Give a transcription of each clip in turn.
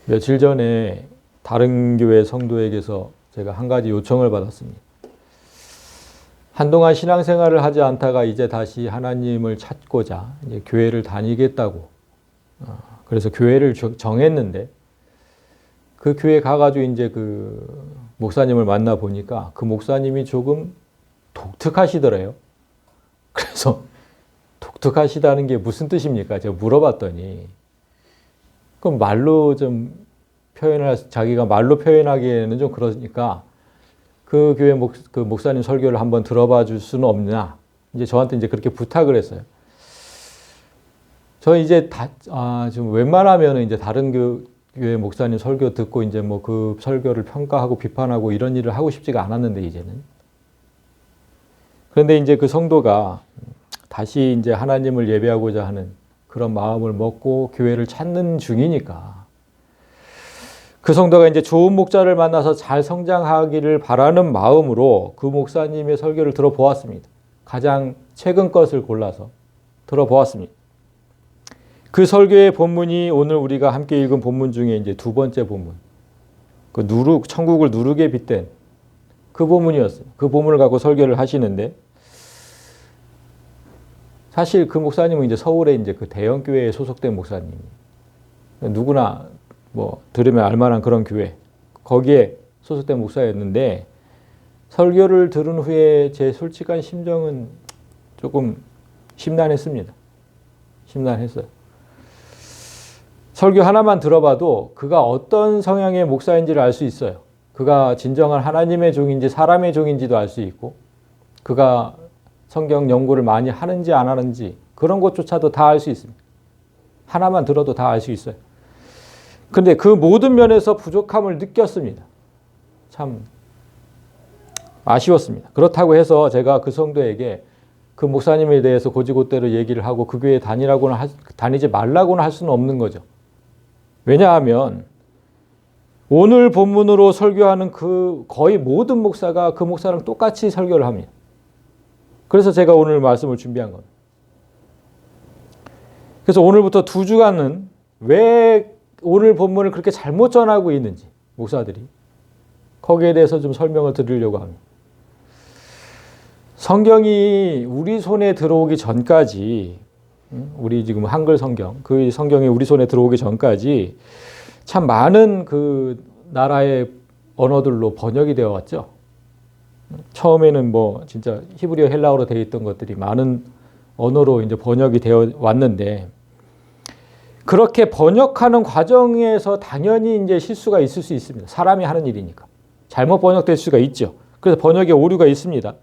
며칠 전에 다른 교회 성도에게서 제가 한 가지 요청을 받았습니다. 한동안 신앙생활을 하지 않다가 이제 다시 하나님을 찾고자 이제 교회를 다니겠다고. 그래서 교회를 정했는데 그 교회 가가지고 이제 그 목사님을 만나 보니까 그 목사님이 조금 독특하시더래요. 그래서 독특하시다는 게 무슨 뜻입니까? 제가 물어봤더니 그럼 말로 좀 자기가 말로 표현하기에는 좀 그러니까 그 교회 그 목사님 설교를 한번 들어봐 줄 수는 없냐? 이제 저한테 이제 그렇게 부탁을 했어요. 저 이제 좀 웬만하면 이제 다른 교회 목사님 설교 듣고 이제 뭐 그 설교를 평가하고 비판하고 이런 일을 하고 싶지가 않았는데 이제는. 그런데 이제 그 성도가 다시 이제 하나님을 예배하고자 하는 그런 마음을 먹고 교회를 찾는 중이니까 그 성도가 이제 좋은 목자를 만나서 잘 성장하기를 바라는 마음으로 그 목사님의 설교를 들어보았습니다. 가장 최근 것을 골라서 들어보았습니다. 그 설교의 본문이 오늘 우리가 함께 읽은 본문 중에 이제 두 번째 본문. 그 천국을 누룩에 빗댄 그 본문이었어요. 그 본문을 갖고 설교를 하시는데 사실 그 목사님은 이제 서울에 이제 그 대형 교회에 소속된 목사님. 누구나 뭐 들으면 알만한 그런 교회. 거기에 소속된 목사였는데 설교를 들은 후에 제 솔직한 심정은 조금 심란했습니다. 심란했어요. 설교 하나만 들어봐도 그가 어떤 성향의 목사인지를 알 수 있어요. 그가 진정한 하나님의 종인지 사람의 종인지도 알 수 있고 그가 성경 연구를 많이 하는지 안 하는지 그런 것조차도 다 알 수 있습니다. 하나만 들어도 다 알 수 있어요. 그런데 그 모든 면에서 부족함을 느꼈습니다. 참 아쉬웠습니다. 그렇다고 해서 제가 그 성도에게 그 목사님에 대해서 고지고대로 얘기를 하고 그 교회에 다니지 말라고는 할 수는 없는 거죠. 왜냐하면 오늘 본문으로 설교하는 그 거의 모든 목사가 그 목사랑 똑같이 설교를 합니다. 그래서 제가 오늘 말씀을 준비한 겁니다. 그래서 오늘부터 2주간은 왜 오늘 본문을 그렇게 잘못 전하고 있는지 목사들이 거기에 대해서 좀 설명을 드리려고 합니다. 성경이 우리 손에 들어오기 전까지 우리 지금 한글 성경 그 성경이 우리 손에 들어오기 전까지 참 많은 그 나라의 언어들로 번역이 되어 왔죠. 처음에는 뭐 진짜 히브리어 헬라어로 되어 있던 것들이 많은 언어로 이제 번역이 되어 왔는데 그렇게 번역하는 과정에서 당연히 이제 실수가 있을 수 있습니다. 사람이 하는 일이니까. 잘못 번역될 수가 있죠. 그래서 번역에 오류가 있습니다.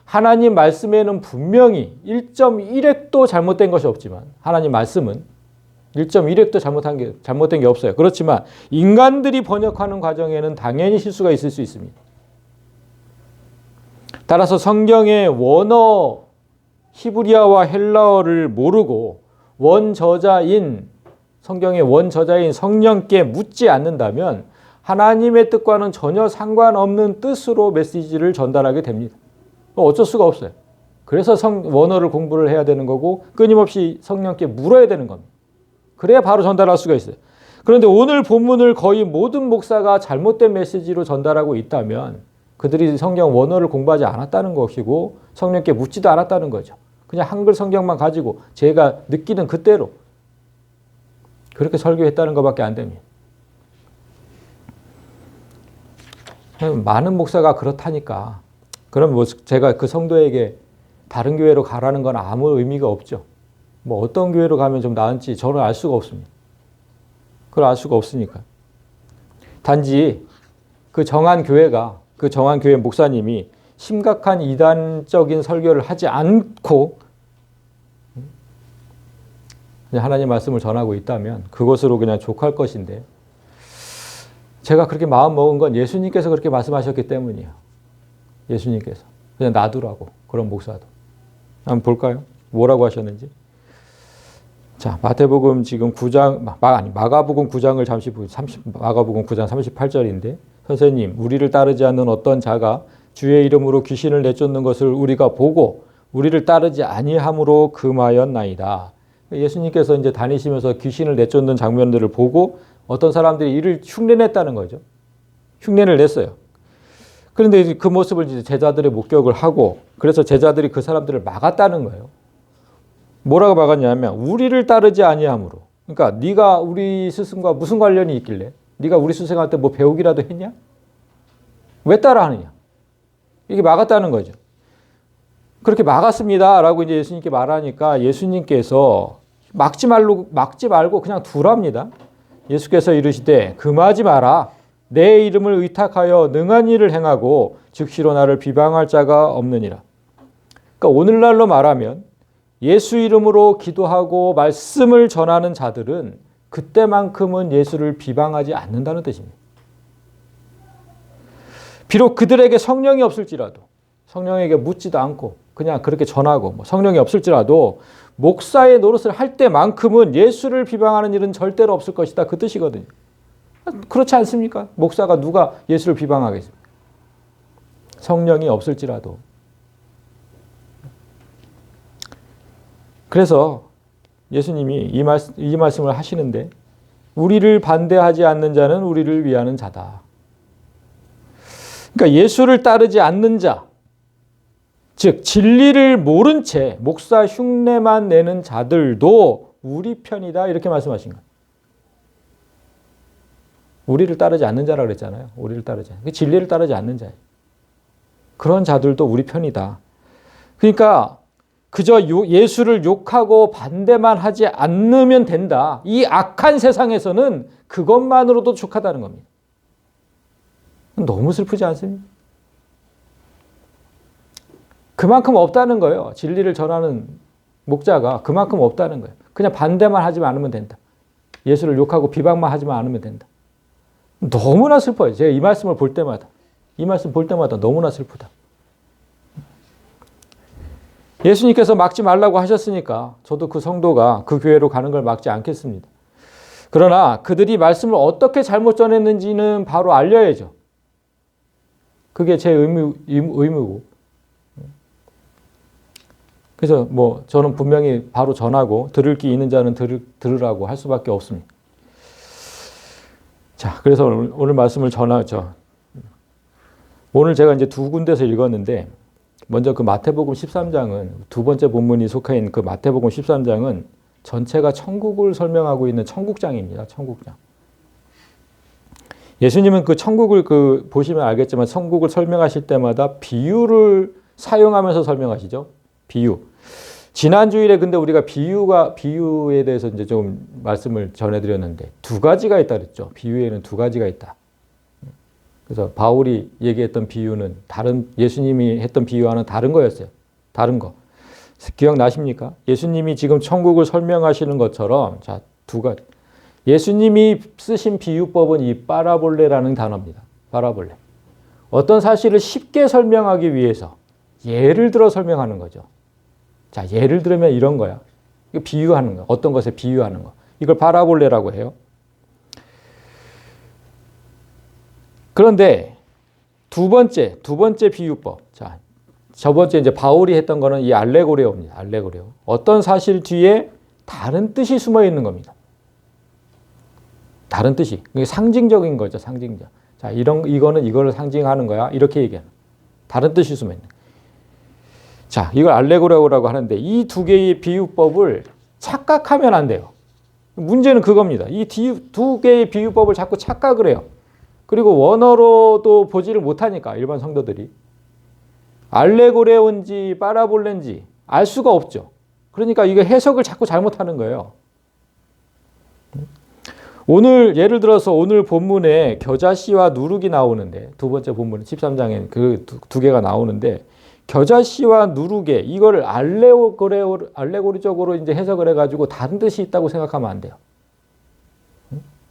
하나님 말씀에는 분명히 1.1획도 잘못된 것이 없지만 하나님 말씀은 1.1획도 잘못된 게 없어요. 그렇지만 인간들이 번역하는 과정에는 당연히 실수가 있을 수 있습니다. 따라서 성경의 원어 히브리어와 헬라어를 모르고 성경의 원저자인 성령께 묻지 않는다면 하나님의 뜻과는 전혀 상관없는 뜻으로 메시지를 전달하게 됩니다. 어쩔 수가 없어요. 그래서 원어를 공부를 해야 되는 거고 끊임없이 성령께 물어야 되는 겁니다. 그래야 바로 전달할 수가 있어요. 그런데 오늘 본문을 거의 모든 목사가 잘못된 메시지로 전달하고 있다면 그들이 성경 원어를 공부하지 않았다는 것이고 성령께 묻지도 않았다는 거죠. 그냥 한글 성경만 가지고 제가 느끼는 그대로 그렇게 설교했다는 것밖에 안 됩니다. 많은 목사가 그렇다니까. 그럼 뭐 제가 그 성도에게 다른 교회로 가라는 건 아무 의미가 없죠. 뭐 어떤 교회로 가면 좀 나은지 저는 알 수가 없습니다. 그걸 알 수가 없으니까. 단지 그 정한 교회 목사님이 심각한 이단적인 설교를 하지 않고 그냥 하나님 말씀을 전하고 있다면 그것으로 그냥 족할 것인데 제가 그렇게 마음 먹은 건 예수님께서 그렇게 말씀하셨기 때문이에요. 예수님께서 그냥 놔두라고 그런 목사도. 한번 볼까요? 뭐라고 하셨는지. 자, 마태복음 지금 9장 마가복음 9장을 잠시 마가복음 9장 38절인데 선생님 우리를 따르지 않는 어떤 자가 주의 이름으로 귀신을 내쫓는 것을 우리가 보고 우리를 따르지 아니함으로 금하였나이다. 예수님께서 이제 다니시면서 귀신을 내쫓는 장면들을 보고 어떤 사람들이 이를 흉내냈다는 거죠. 흉내를 냈어요. 그런데 그 모습을 이제 제자들의 목격을 하고, 그래서 제자들이 그 사람들을 막았다는 거예요. 뭐라고 막았냐면 우리를 따르지 아니함으로. 그러니까 네가 우리 스승과 무슨 관련이 있길래? 네가 우리 스승할 때 뭐 배우기라도 했냐? 왜 따라하느냐? 이게 막았다는 거죠. 그렇게 막았습니다라고 이제 예수님께 말하니까 예수님께서 막지 말고 그냥 두랍니다. 예수께서 이르시되 금하지 마라. 내 이름을 의탁하여 능한 일을 행하고 즉시로 나를 비방할 자가 없느니라. 그러니까 오늘날로 말하면 예수 이름으로 기도하고 말씀을 전하는 자들은 그때만큼은 예수를 비방하지 않는다는 뜻입니다. 비록 그들에게 성령이 없을지라도, 성령에게 묻지도 않고 그냥 그렇게 전하고 성령이 없을지라도 목사의 노릇을 할 때만큼은 예수를 비방하는 일은 절대로 없을 것이다, 그 뜻이거든요. 그렇지 않습니까? 목사가 누가 예수를 비방하겠습니까? 성령이 없을지라도. 그래서 예수님이 이 말씀을 하시는데, 우리를 반대하지 않는 자는 우리를 위하는 자다. 그러니까 예수를 따르지 않는 자, 즉 진리를 모른 채 목사 흉내만 내는 자들도 우리 편이다, 이렇게 말씀하신 거예요. 우리를 따르지 않는 자라고 그랬잖아요. 우리를 따르지 않는, 진리를 따르지 않는 자예요. 그런 자들도 우리 편이다. 그러니까 그저 예수를 욕하고 반대만 하지 않으면 된다. 이 악한 세상에서는 그것만으로도 족하다는 겁니다. 너무 슬프지 않습니까? 그만큼 없다는 거예요. 진리를 전하는 목자가 그만큼 없다는 거예요. 그냥 반대만 하지 않으면 된다. 예수를 욕하고 비방만 하지 않으면 된다. 너무나 슬퍼요. 제가 이 말씀을 볼 때마다, 이 말씀 볼 때마다 너무나 슬프다. 예수님께서 막지 말라고 하셨으니까 저도 그 성도가 그 교회로 가는 걸 막지 않겠습니다. 그러나 그들이 말씀을 어떻게 잘못 전했는지는 바로 알려야죠. 그게 제 의무고. 그래서 저는 분명히 바로 전하고 들을 귀 있는 자는 들으라고 할 수밖에 없습니다. 자, 그래서 오늘 말씀을 전하죠. 오늘 제가 이제 두 군데서 읽었는데, 먼저 그 마태복음 13장은, 두 번째 본문이 속해 있는 그 마태복음 13장은 전체가 천국을 설명하고 있는 천국장입니다. 천국장. 예수님은 그 천국을 보시면 알겠지만 천국을 설명하실 때마다 비유를 사용하면서 설명하시죠. 비유. 지난 주일에 근데 우리가 비유에 대해서 이제 좀 말씀을 전해드렸는데 두 가지가 있다 그랬죠. 비유에는 두 가지가 있다. 그래서 바울이 얘기했던 비유는 예수님이 했던 비유와는 다른 거였어요. 다른 거. 기억나십니까? 예수님이 지금 천국을 설명하시는 것처럼, 자, 두 가지. 예수님이 쓰신 비유법은 이 파라볼레라는 단어입니다. 파라볼레. 어떤 사실을 쉽게 설명하기 위해서 예를 들어 설명하는 거죠. 자, 예를 들면 이런 거야. 이거 비유하는 거. 어떤 것에 비유하는 거. 이걸 파라볼레라고 해요. 그런데 두 번째 비유법. 자, 저번째 이제 바울이 했던 거는 이 알레고레오입니다. 알레고레오. 어떤 사실 뒤에 다른 뜻이 숨어 있는 겁니다. 다른 뜻이. 이게 상징적인 거죠, 상징적. 자, 이거는 이거를 상징하는 거야. 이렇게 얘기하는. 다른 뜻이 숨어 있는. 자, 이걸 알레고레오라고 하는데 이 두 개의 비유법을 착각하면 안 돼요. 문제는 그겁니다. 이 두 개의 비유법을 자꾸 착각을 해요. 그리고 원어로도 보지를 못하니까 일반 성도들이 알레고레온지 파라볼레인지 알 수가 없죠. 그러니까 이거 해석을 자꾸 잘못하는 거예요. 오늘 예를 들어서 오늘 본문에 겨자씨와 누룩이 나오는데, 두 번째 본문 13장에 그 두 개가 나오는데, 겨자씨와 누룩에 이거를 알레고리적으로 이제 해석을 해가지고 다른 뜻이 있다고 생각하면 안 돼요.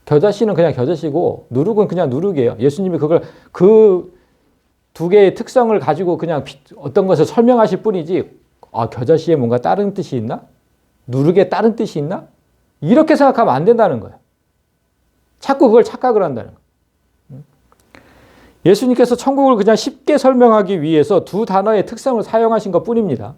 겨자씨는 그냥 겨자씨고 누룩은 그냥 누룩이에요. 예수님이 그걸 그 두 개의 특성을 가지고 그냥 어떤 것을 설명하실 뿐이지, 아, 겨자씨에 뭔가 다른 뜻이 있나? 누룩에 다른 뜻이 있나? 이렇게 생각하면 안 된다는 거예요. 자꾸 그걸 착각을 한다는 거예요. 예수님께서 천국을 그냥 쉽게 설명하기 위해서 두 단어의 특성을 사용하신 것 뿐입니다.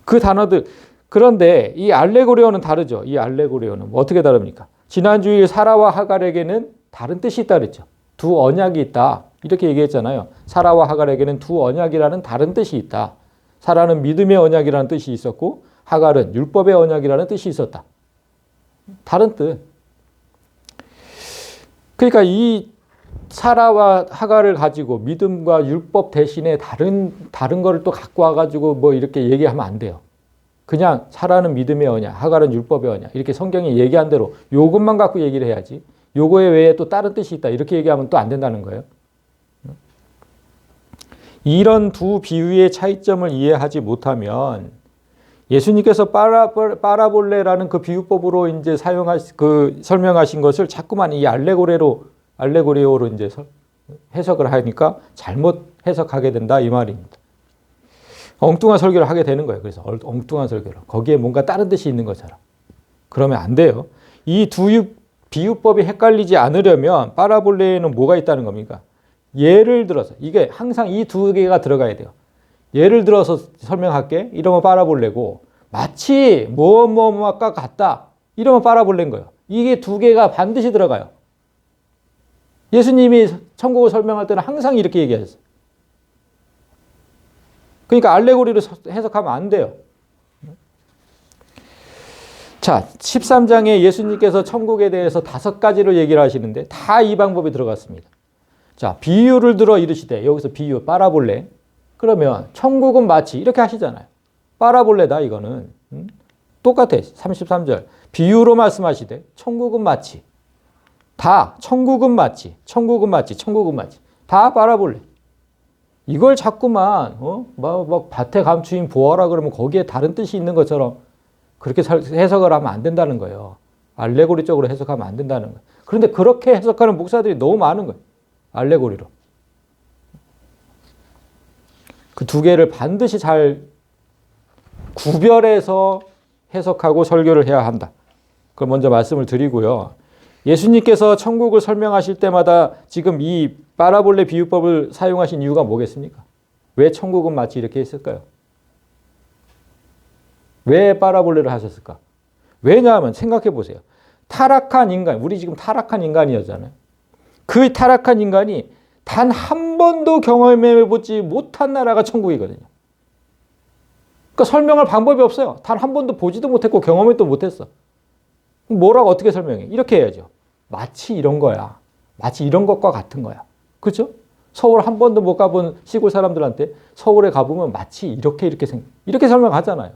그 단어들, 그런데 이 알레고리오는 다르죠. 이 알레고리오는 어떻게 다릅니까? 지난주에 사라와 하갈에게는 다른 뜻이 있다 그랬죠. 두 언약이 있다. 이렇게 얘기했잖아요. 사라와 하갈에게는 두 언약이라는 다른 뜻이 있다. 사라는 믿음의 언약이라는 뜻이 있었고 하갈은 율법의 언약이라는 뜻이 있었다. 다른 뜻. 그러니까 이 사라와 하갈을 가지고 믿음과 율법 대신에 다른 거를 또 갖고 와가지고 뭐 이렇게 얘기하면 안 돼요. 그냥 사라는 믿음의 언약, 하갈은 율법의 언약 이렇게 성경이 얘기한 대로 요것만 갖고 얘기를 해야지. 요거에 외에 또 다른 뜻이 있다 이렇게 얘기하면 또 안 된다는 거예요. 이런 두 비유의 차이점을 이해하지 못하면 예수님께서 파라볼레라는 그 비유법으로 이제 설명하신 것을 자꾸만 이 알레고리오로 이제 해석을 하니까 잘못 해석하게 된다 이 말입니다. 엉뚱한 설교를 하게 되는 거예요. 그래서 엉뚱한 설교를. 거기에 뭔가 다른 뜻이 있는 것처럼. 그러면 안 돼요. 이 두 비유법이 헷갈리지 않으려면 파라볼레에는 뭐가 있다는 겁니까? 예를 들어서 이게 항상 이 두 개가 들어가야 돼요. 예를 들어서 설명할게. 이러면 파라볼레고 마치 뭐뭐뭐가 같다. 이러면 파라볼레인 거예요. 이게 두 개가 반드시 들어가요. 예수님이 천국을 설명할 때는 항상 이렇게 얘기하셨어요. 그러니까 알레고리로 해석하면 안 돼요. 자, 13장에 예수님께서 천국에 대해서 5가지로 얘기를 하시는데 다 이 방법이 들어갔습니다. 자, 비유를 들어 이르시되 여기서 비유, 파라볼레. 그러면 천국은 마치 이렇게 하시잖아요. 파라볼레다 이거는. 똑같아. 33절. 비유로 말씀하시되 천국은 마치. 다 천국은 마치. 천국은 마치. 천국은 마치. 다 파라볼레. 이걸 자꾸만 막 밭에 감추인 보아라 그러면 거기에 다른 뜻이 있는 것처럼 그렇게 해석을 하면 안 된다는 거예요. 알레고리적으로 해석하면 안 된다는 거예요. 그런데 그렇게 해석하는 목사들이 너무 많은 거예요. 알레고리로. 그 두 개를 반드시 잘 구별해서 해석하고 설교를 해야 한다. 그걸 먼저 말씀을 드리고요. 예수님께서 천국을 설명하실 때마다 지금 이 파라볼레 비유법을 사용하신 이유가 뭐겠습니까? 왜 천국은 마치 이렇게 했을까요? 왜 파라볼레를 하셨을까? 왜냐하면 생각해 보세요. 타락한 인간, 우리 지금 타락한 인간이었잖아요. 그 타락한 인간이 단 한 번도 경험해 보지 못한 나라가 천국이거든요. 그러니까 설명할 방법이 없어요. 단 한 번도 보지도 못했고 경험도 못했어. 뭐라고 어떻게 설명해? 이렇게 해야죠. 마치 이런 거야. 마치 이런 것과 같은 거야. 그렇죠? 서울 한 번도 못 가본 시골 사람들한테 서울에 가보면 마치 이렇게 설명하잖아요.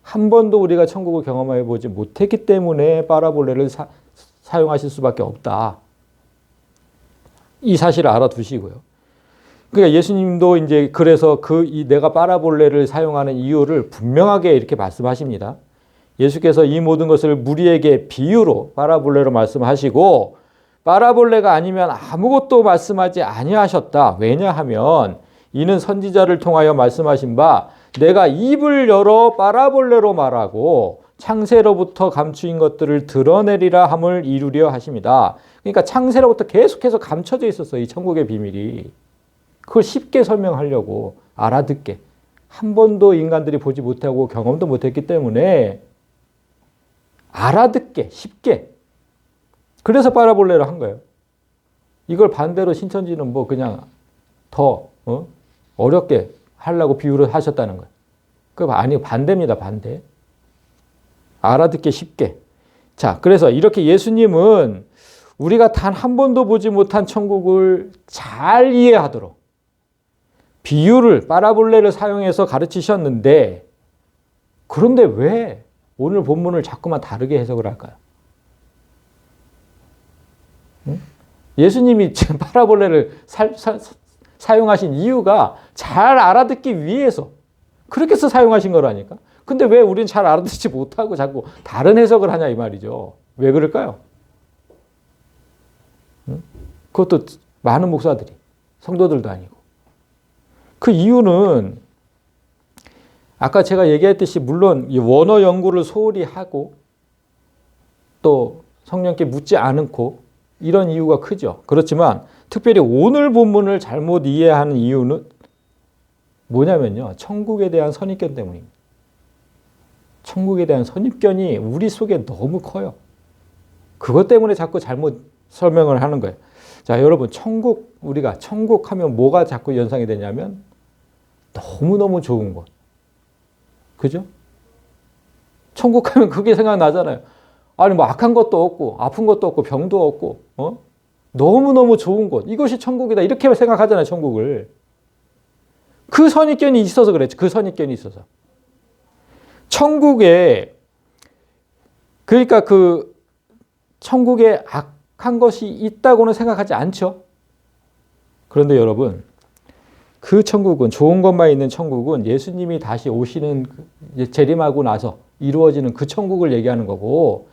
한 번도 우리가 천국을 경험해 보지 못했기 때문에 파라볼레를 사용하실 수밖에 없다. 이 사실을 알아두시고요. 그러니까 예수님도 이제 그래서 내가 파라볼레를 사용하는 이유를 분명하게 이렇게 말씀하십니다. 예수께서 이 모든 것을 무리에게 비유로 파라볼레로 말씀하시고 파라볼레가 아니면 아무것도 말씀하지 아니하셨다. 왜냐하면 이는 선지자를 통하여 말씀하신 바 내가 입을 열어 파라볼레로 말하고 창세로부터 감추인 것들을 드러내리라 함을 이루려 하십니다. 그러니까 창세로부터 계속해서 감춰져 있었어요. 이 천국의 비밀이. 그걸 쉽게 설명하려고 알아듣게. 한 번도 인간들이 보지 못하고 경험도 못했기 때문에 알아듣게 쉽게. 그래서 파라볼레를 한 거예요. 이걸 반대로 신천지는 뭐 그냥 더 어렵게 하려고 비유를 하셨다는 거예요. 그거 아니 반대입니다. 반대. 알아듣기 쉽게. 자, 그래서 이렇게 예수님은 우리가 단 한 번도 보지 못한 천국을 잘 이해하도록 비유를 파라볼레를 사용해서 가르치셨는데 그런데 왜 오늘 본문을 자꾸만 다르게 해석을 할까요? 예수님이 지금 파라볼레를 사용하신 이유가 잘 알아듣기 위해서 그렇게 해서 사용하신 거라니까. 근데 왜 우리는 잘 알아듣지 못하고 자꾸 다른 해석을 하냐 이 말이죠. 왜 그럴까요? 그것도 많은 목사들이, 성도들도 아니고. 그 이유는 아까 제가 얘기했듯이 물론 이 원어 연구를 소홀히 하고 또 성령께 묻지 않고 이런 이유가 크죠. 그렇지만 특별히 오늘 본문을 잘못 이해하는 이유는 뭐냐면요. 천국에 대한 선입견 때문입니다. 천국에 대한 선입견이 우리 속에 너무 커요. 그것 때문에 자꾸 잘못 설명을 하는 거예요. 자, 여러분, 우리가 천국 하면 뭐가 자꾸 연상이 되냐면 너무너무 좋은 곳. 그죠? 천국 하면 그게 생각나잖아요. 아니, 뭐 악한 것도 없고, 아픈 것도 없고, 병도 없고, 너무너무 좋은 곳. 이것이 천국이다. 이렇게 생각하잖아요, 천국을. 그 선입견이 있어서 그랬죠. 그 선입견이 있어서. 그러니까 천국에 악한 것이 있다고는 생각하지 않죠. 그런데 여러분, 그 천국은, 좋은 것만 있는 천국은 예수님이 다시 오시는, 재림하고 나서 이루어지는 그 천국을 얘기하는 거고,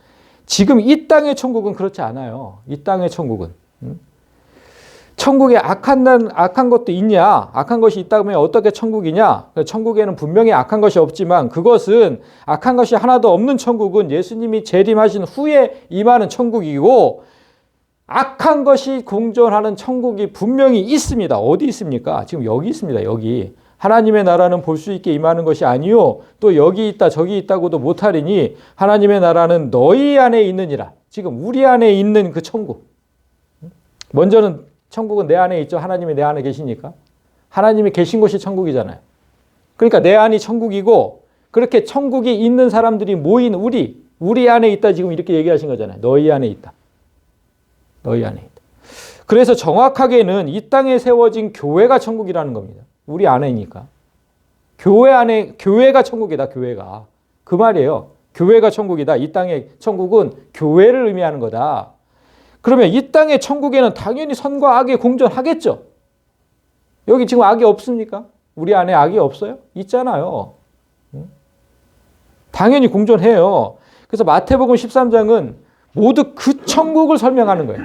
지금 이 땅의 천국은 그렇지 않아요. 이 땅의 천국은. 천국에 악한 것도 있냐? 악한 것이 있다고 하면 어떻게 천국이냐? 천국에는 분명히 악한 것이 없지만 그것은 악한 것이 하나도 없는 천국은 예수님이 재림하신 후에 임하는 천국이고, 악한 것이 공존하는 천국이 분명히 있습니다. 어디 있습니까? 지금 여기 있습니다. 여기. 하나님의 나라는 볼 수 있게 임하는 것이 아니요 또 여기 있다 저기 있다고도 못하리니 하나님의 나라는 너희 안에 있느니라. 지금 우리 안에 있는 그 천국. 먼저는 천국은 내 안에 있죠. 하나님이 내 안에 계시니까. 하나님이 계신 곳이 천국이잖아요. 그러니까 내 안이 천국이고, 그렇게 천국이 있는 사람들이 모인 우리 안에 있다. 지금 이렇게 얘기하신 거잖아요. 너희 안에 있다. 너희 안에 있다. 그래서 정확하게는 이 땅에 세워진 교회가 천국이라는 겁니다. 우리 안에니까. 교회가 천국이다. 교회가. 그 말이에요. 교회가 천국이다. 이 땅의 천국은 교회를 의미하는 거다. 그러면 이 땅의 천국에는 당연히 선과 악이 공존하겠죠. 여기 지금 악이 없습니까? 우리 안에 악이 없어요? 있잖아요. 당연히 공존해요. 그래서 마태복음 13장은 모두 그 천국을 설명하는 거예요.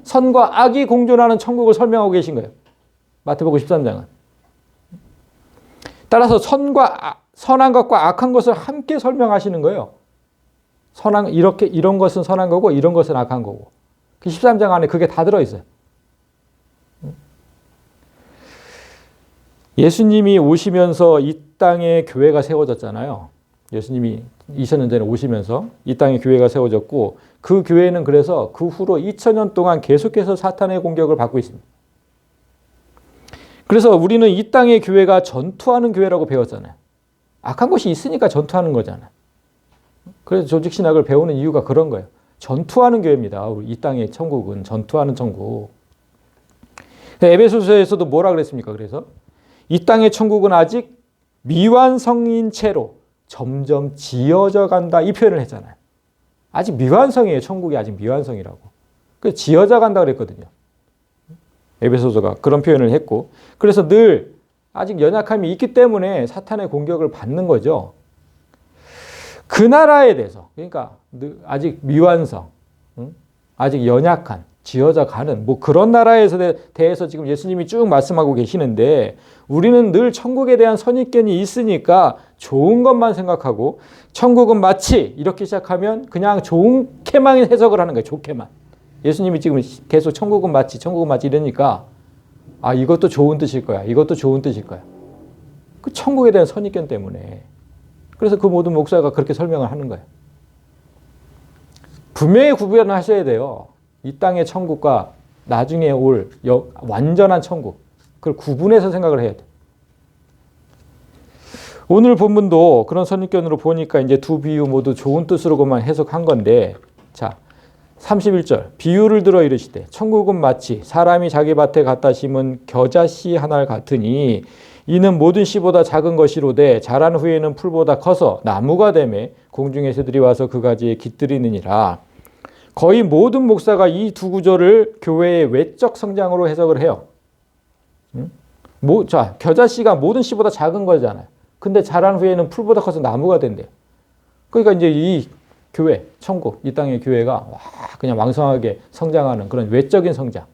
선과 악이 공존하는 천국을 설명하고 계신 거예요. 마태복음 13장은. 따라서 선한 것과 악한 것을 함께 설명하시는 거예요. 이런 것은 선한 거고 이런 것은 악한 거고. 그 13장 안에 그게 다 들어있어요. 예수님이 오시면서 이 땅에 교회가 세워졌잖아요. 예수님이 2000년 전에 오시면서 이 땅에 교회가 세워졌고, 그 교회는 그래서 그 후로 2000년 동안 계속해서 사탄의 공격을 받고 있습니다. 그래서 우리는 이 땅의 교회가 전투하는 교회라고 배웠잖아요. 악한 것이 있으니까 전투하는 거잖아요. 그래서 조직신학을 배우는 이유가 그런 거예요. 전투하는 교회입니다. 이 땅의 천국은 전투하는 천국. 에베소서에서도 뭐라 그랬습니까? 그래서 이 땅의 천국은 아직 미완성인 채로 점점 지어져 간다. 이 표현을 했잖아요. 아직 미완성이에요. 천국이 아직 미완성이라고. 그래서 지어져 간다 그랬거든요. 에베소서가 그런 표현을 했고, 그래서 늘 아직 연약함이 있기 때문에 사탄의 공격을 받는 거죠. 그 나라에 대해서, 그러니까 아직 미완성, 아직 연약한, 지어져 가는 그런 나라에 대해서 지금 예수님이 쭉 말씀하고 계시는데, 우리는 늘 천국에 대한 선입견이 있으니까 좋은 것만 생각하고, 천국은 마치 이렇게 시작하면 그냥 좋게만 해석을 하는 거예요. 좋게만. 예수님이 지금 계속 천국은 마치 이러니까 이것도 좋은 뜻일 거야. 이것도 좋은 뜻일 거야. 그 천국에 대한 선입견 때문에. 그래서 그 모든 목사가 그렇게 설명을 하는 거예요. 분명히 구분을 하셔야 돼요. 이 땅의 천국과 나중에 올 완전한 천국. 그걸 구분해서 생각을 해야 돼요. 오늘 본문도 그런 선입견으로 보니까 이제 두 비유 모두 좋은 뜻으로만 해석한 건데, 자, 31절 비유를 들어 이르시되 천국은 마치 사람이 자기 밭에 갖다 심은 겨자씨 하나 같으니 이는 모든 씨보다 작은 것이로되 자란 후에는 풀보다 커서 나무가 되매 공중의 새들이 와서 그 가지에 깃들이느니라. 거의 모든 목사가 이 두 구절을 교회의 외적 성장으로 해석을 해요. 자, 겨자씨가 모든 씨보다 작은 거잖아요. 근데 자란 후에는 풀보다 커서 나무가 된대요. 그러니까 이제 이 교회, 천국, 이 땅의 교회가 그냥 왕성하게 성장하는 그런 외적인 성장.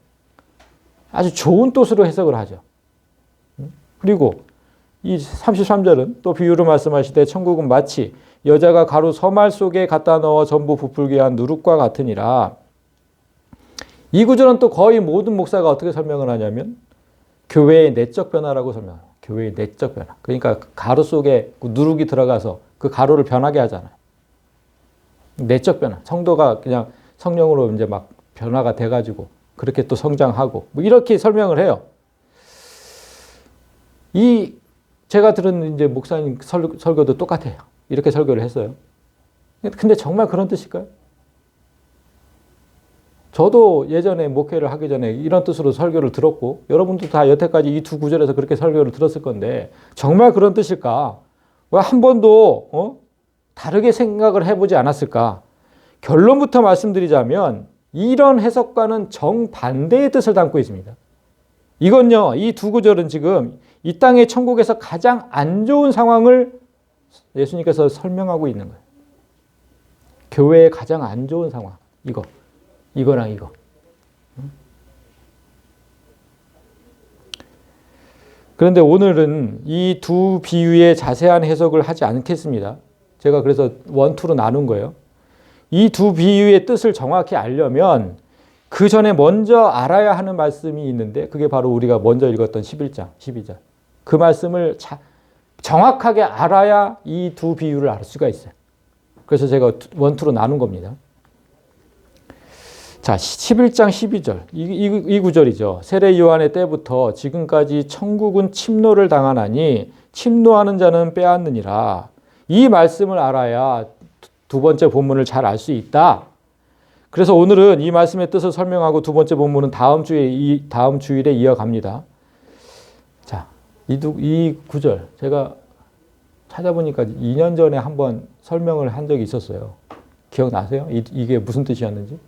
아주 좋은 뜻으로 해석을 하죠. 그리고 이 33절은 또 비유로 말씀하시되 천국은 마치 여자가 가루 서말 속에 갖다 넣어 전부 부풀게 한 누룩과 같으니라. 이 구절은 또 거의 모든 목사가 어떻게 설명을 하냐면 교회의 내적 변화라고 설명해요. 교회의 내적 변화. 그러니까 가루 속에 누룩이 들어가서 그 가로를 변하게 하잖아요. 내적 변화. 성도가 그냥 성령으로 이제 막 변화가 돼가지고 그렇게 또 성장하고 뭐 이렇게 설명을 해요. 제가 들은 이제 목사님 설교도 똑같아요. 이렇게 설교를 했어요. 근데 정말 그런 뜻일까요? 저도 예전에 목회를 하기 전에 이런 뜻으로 설교를 들었고 여러분도 다 여태까지 이 두 구절에서 그렇게 설교를 들었을 건데 정말 그런 뜻일까? 왜 한 번도 다르게 생각을 해보지 않았을까? 결론부터 말씀드리자면 이런 해석과는 정반대의 뜻을 담고 있습니다. 이건요, 이 두 구절은 지금 이 땅의 천국에서 가장 안 좋은 상황을 예수님께서 설명하고 있는 거예요. 교회의 가장 안 좋은 상황. 이거랑 이거. 그런데 오늘은 이 두 비유의 자세한 해석을 하지 않겠습니다. 제가 그래서 원투로 나눈 거예요. 이 두 비유의 뜻을 정확히 알려면 그 전에 먼저 알아야 하는 말씀이 있는데 그게 바로 우리가 먼저 읽었던 11장, 12절. 그 말씀을 정확하게 알아야 이 두 비유를 알 수가 있어요. 그래서 제가 원투로 나눈 겁니다. 자, 11장 12절. 이 구절이죠. 세례 요한의 때부터 지금까지 천국은 침노를 당하나니 침노하는 자는 빼앗느니라. 이 말씀을 알아야 두 번째 본문을 잘 알 수 있다. 그래서 오늘은 이 말씀의 뜻을 설명하고 두 번째 본문은 다음 주일에 이어갑니다. 자, 이 구절 제가 찾아보니까 2년 전에 한번 설명을 한 적이 있었어요. 기억나세요? 이게 무슨 뜻이었는지?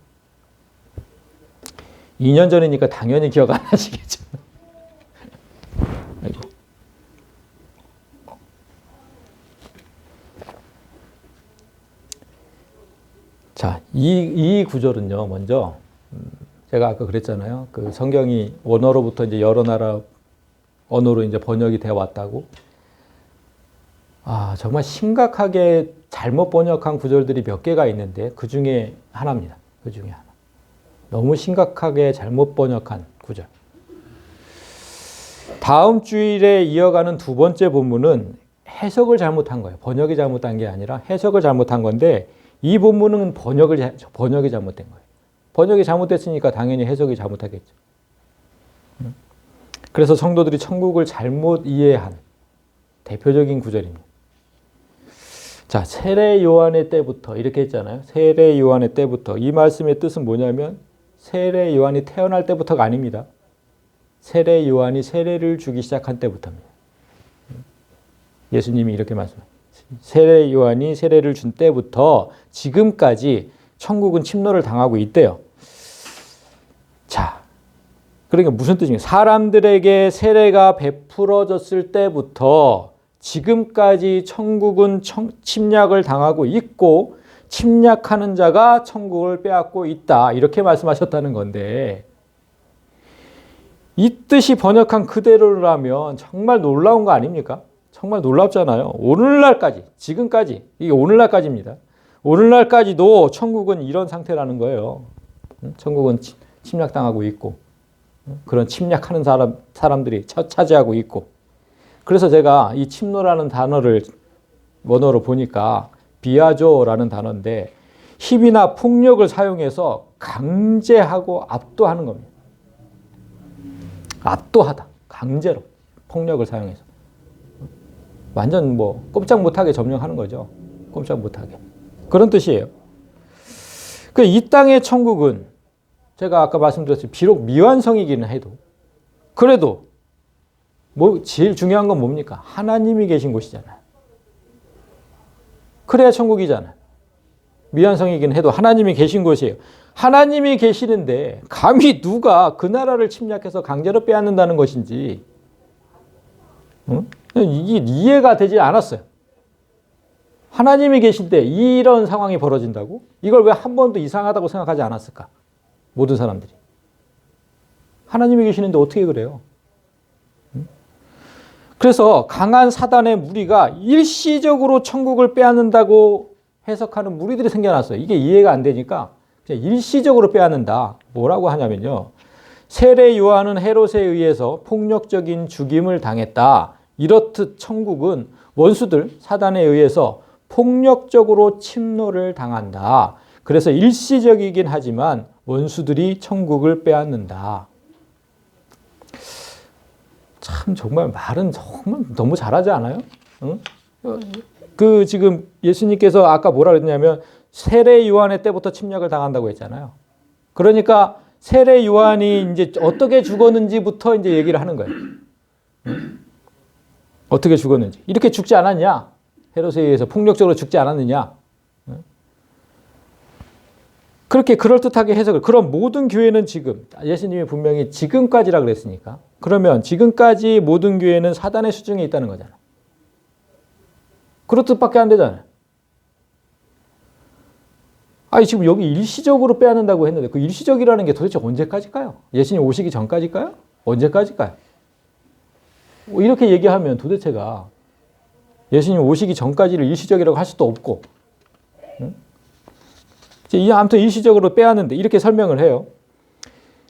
2년 전이니까 당연히 기억 안 하시겠죠. 아이고. 자, 이 구절은요, 먼저, 제가 아까 그랬잖아요. 그 성경이 원어로부터 이제 여러 나라 언어로 이제 번역이 되어 왔다고. 정말 심각하게 잘못 번역한 구절들이 몇 개가 있는데 그 중에 하나입니다. 그 중에 하나. 너무 심각하게 잘못 번역한 구절. 다음 주일에 이어가는 두 번째 본문은 해석을 잘못한 거예요. 번역이 잘못한 게 아니라 해석을 잘못한 건데 이 본문은 번역이 잘못된 거예요. 번역이 잘못됐으니까 당연히 해석이 잘못하겠죠. 그래서 성도들이 천국을 잘못 이해한 대표적인 구절입니다. 자, 세례 요한의 때부터 이렇게 했잖아요. 세례 요한의 때부터. 이 말씀의 뜻은 뭐냐면 세례 요한이 태어날 때부터가 아닙니다. 세례 요한이 세례를 주기 시작한 때부터입니다. 예수님이 이렇게 말씀합니다. 세례 요한이 세례를 준 때부터 지금까지 천국은 침노를 당하고 있대요. 자, 그러니까 무슨 뜻인가요? 사람들에게 세례가 베풀어졌을 때부터 지금까지 천국은 침략을 당하고 있고 침략하는 자가 천국을 빼앗고 있다. 이렇게 말씀하셨다는 건데 이 뜻이 번역한 그대로라면 정말 놀라운 거 아닙니까? 정말 놀랍잖아요. 오늘날까지, 지금까지, 이게 오늘날까지입니다. 오늘날까지도 천국은 이런 상태라는 거예요. 천국은 침략당하고 있고 그런 침략하는 사람들이 차지하고 있고 그래서 제가 이 침노라는 단어를 원어로 보니까 비아조라는 단어인데 힘이나 폭력을 사용해서 강제하고 압도하는 겁니다. 압도하다. 강제로 폭력을 사용해서. 완전 꼼짝 못하게 점령하는 거죠. 꼼짝 못하게. 그런 뜻이에요. 이 땅의 천국은 제가 아까 말씀드렸듯이 비록 미완성이기는 해도 그래도 제일 중요한 건 뭡니까? 하나님이 계신 곳이잖아요. 그래야 천국이잖아요. 미완성이긴 해도 하나님이 계신 곳이에요. 하나님이 계시는데 감히 누가 그 나라를 침략해서 강제로 빼앗는다는 것인지 이게 이해가 되지 않았어요. 하나님이 계신데 이런 상황이 벌어진다고? 이걸 왜 한 번도 이상하다고 생각하지 않았을까? 모든 사람들이. 하나님이 계시는데 어떻게 그래요? 그래서 강한 사단의 무리가 일시적으로 천국을 빼앗는다고 해석하는 무리들이 생겨났어요. 이게 이해가 안 되니까 그냥 일시적으로 빼앗는다. 뭐라고 하냐면요. 세례 요한은 헤롯에 의해서 폭력적인 죽임을 당했다. 이렇듯 천국은 원수들, 사단에 의해서 폭력적으로 침노를 당한다. 그래서 일시적이긴 하지만 원수들이 천국을 빼앗는다. 참 정말 말은 정말 너무 잘하지 않아요? 응? 그 지금 예수님께서 아까 뭐라 그랬냐면 세례 요한의 때부터 침략을 당한다고 했잖아요. 그러니까 세례 요한이 이제 어떻게 죽었는지부터 이제 얘기를 하는 거예요. 응? 어떻게 죽었는지. 이렇게 죽지 않았냐? 헤롯에 의해서 폭력적으로 죽지 않았느냐? 응? 그렇게 그럴듯하게 해석을. 그럼 모든 교회는 지금 예수님이 분명히 지금까지라 그랬으니까. 그러면 지금까지 모든 교회는 사단의 수중에 있다는 거잖아. 그렇듯밖에 안 되잖아요. 아니 지금 여기 일시적으로 빼앗는다고 했는데 그 일시적이라는 게 도대체 언제까지일까요? 예수님 오시기 전까지일까요? 언제까지일까요? 이렇게 얘기하면 도대체가 예수님 오시기 전까지를 일시적이라고 할 수도 없고, 응? 아무튼 일시적으로 빼앗는데 이렇게 설명을 해요.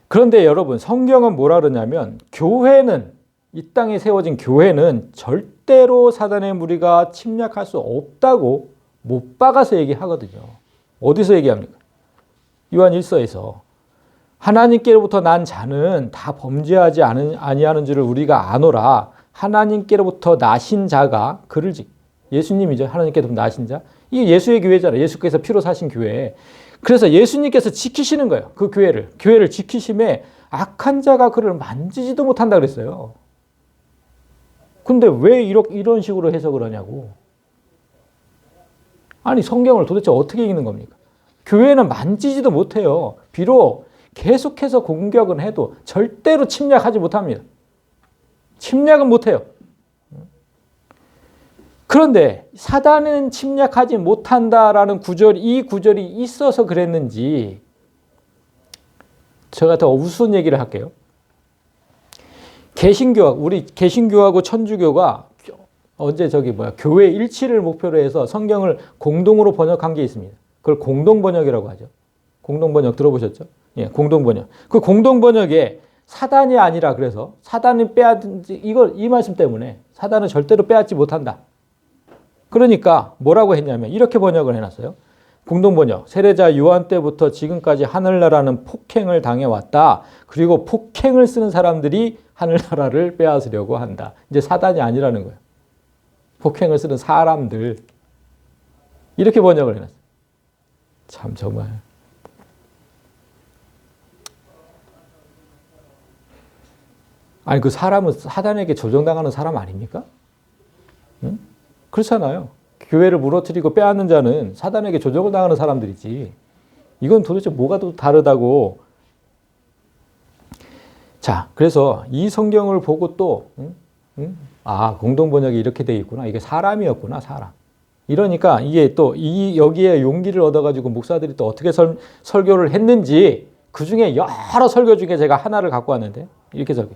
그런데 여러분 성경은 뭐라 그러냐면 교회는 이 땅에 세워진 교회는 절대로 사단의 무리가 침략할 수 없다고 못 박아서 얘기하거든요. 어디서 얘기합니까? 요한 1서에서 하나님께로부터 난 자는 다 범죄하지 아니하는 줄을 우리가 아노라. 하나님께로부터 나신 자가 그를 예수님이죠. 하나님께로부터 나신 자. 이게 예수의 교회잖아요. 예수께서 피로 사신 교회. 그래서 예수님께서 지키시는 거예요. 그 교회를 지키심에 악한 자가 그를 만지지도 못한다 그랬어요. 근데 왜 이런 식으로 해석을 하냐고. 아니 성경을 도대체 어떻게 읽는 겁니까? 교회는 만지지도 못해요. 비록 계속해서 공격은 해도 절대로 침략하지 못합니다. 침략은 못해요. 그런데 사단은 침략하지 못한다라는 이 구절이 있어서 그랬는지 제가 더 우스운 얘기를 할게요. 우리 개신교하고 천주교가 언제 교회 일치를 목표로 해서 성경을 공동으로 번역한 게 있습니다. 그걸 공동번역이라고 하죠. 공동번역 들어보셨죠? 예, 공동번역. 그 공동번역에 사단이 아니라 그래서 사단이 빼앗지 이 말씀 때문에 사단은 절대로 빼앗지 못한다. 그러니까 뭐라고 했냐면 이렇게 번역을 해놨어요. 공동번역. 세례자 요한 때부터 지금까지 하늘나라는 폭행을 당해왔다. 그리고 폭행을 쓰는 사람들이 하늘나라를 빼앗으려고 한다. 이제 사단이 아니라는 거예요. 폭행을 쓰는 사람들. 이렇게 번역을 해놨어요. 참 정말. 아니 그 사람은 사단에게 조종당하는 사람 아닙니까? 응? 그렇잖아요. 교회를 무너뜨리고 빼앗는 자는 사단에게 조종을 당하는 사람들이지. 이건 도대체 뭐가 또 다르다고. 자, 그래서 이 성경을 보고 또 공동번역이 이렇게 돼 있구나. 이게 사람이었구나, 사람. 이러니까 이게 또 여기에 용기를 얻어가지고 목사들이 또 어떻게 설교를 했는지 그 중에 여러 설교 중에 제가 하나를 갖고 왔는데 이렇게 설교.